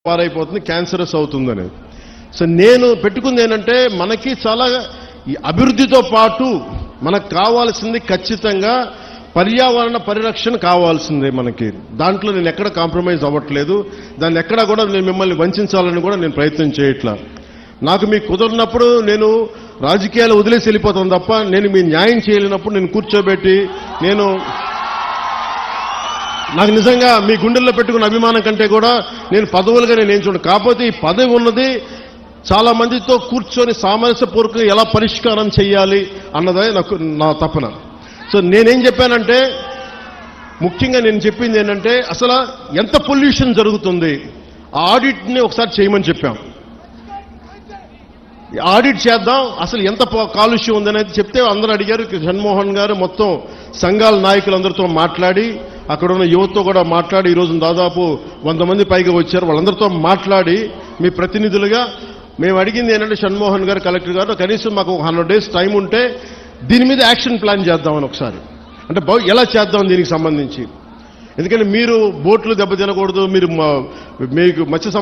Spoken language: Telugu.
పారైపోతుంది, క్యాన్సరస్ అవుతుందని. సో నేను పెట్టుకుంది ఏంటంటే మనకి చాలా ఈ అభివృద్ధితో పాటు మనకు కావాల్సింది ఖచ్చితంగా పర్యావరణ పరిరక్షణ కావాల్సిందే మనకి. దాంట్లో నేను ఎక్కడ కాంప్రమైజ్ అవ్వట్లేదు. దాన్ని ఎక్కడా కూడా నేను మిమ్మల్ని వంచాలని కూడా నేను ప్రయత్నం చేయట్లా. నాకు మీకు కుదరినప్పుడు నేను రాజకీయాలు వదిలేసి వెళ్ళిపోతాను తప్ప నేను మీ న్యాయం చేయలేనప్పుడు నేను కూర్చోబెట్టి నాకు నిజంగా మీ గుండెల్లో పెట్టుకున్న అభిమానం కంటే కూడా నేను పదవులుగా నేను చూడను. కాకపోతే ఈ పదవి ఉన్నది చాలా మందితో కూర్చొని సామరస్యపూర్వకంగా ఎలా పరిష్కారం చేయాలి అన్నదే నా తపన. సో నేనేం చెప్పానంటే ముఖ్యంగా నేను చెప్పింది ఏంటంటే అసలు ఎంత పొల్యూషన్ జరుగుతుంది ఆ ఆడిట్ని ఒకసారి చేయమని చెప్పాం. ఆడిట్ చేద్దాం, అసలు ఎంత కాలుష్యం ఉందనేది చెప్తే అందరూ అడిగారు. జగన్మోహన్ గారు మొత్తం సంఘాల నాయకులందరితో మాట్లాడి అక్కడ ఉన్న యువతతో కూడా మాట్లాడి ఈరోజు దాదాపు 100 మంది పైగా వచ్చారు. వాళ్ళందరితో మాట్లాడి మీ ప్రతినిధులుగా మేము అడిగింది ఏంటంటే జగన్మోహన్ గారు, కలెక్టర్ గారు కనీసం మాకు 100 days టైం ఉంటే దీని మీద యాక్షన్ ప్లాన్ చేద్దామని ఒకసారి, అంటే ఎలా చేద్దాం దీనికి సంబంధించి. ఎందుకంటే మీరు బోట్లు దెబ్బతినకూడదు, మీకు మత్స్య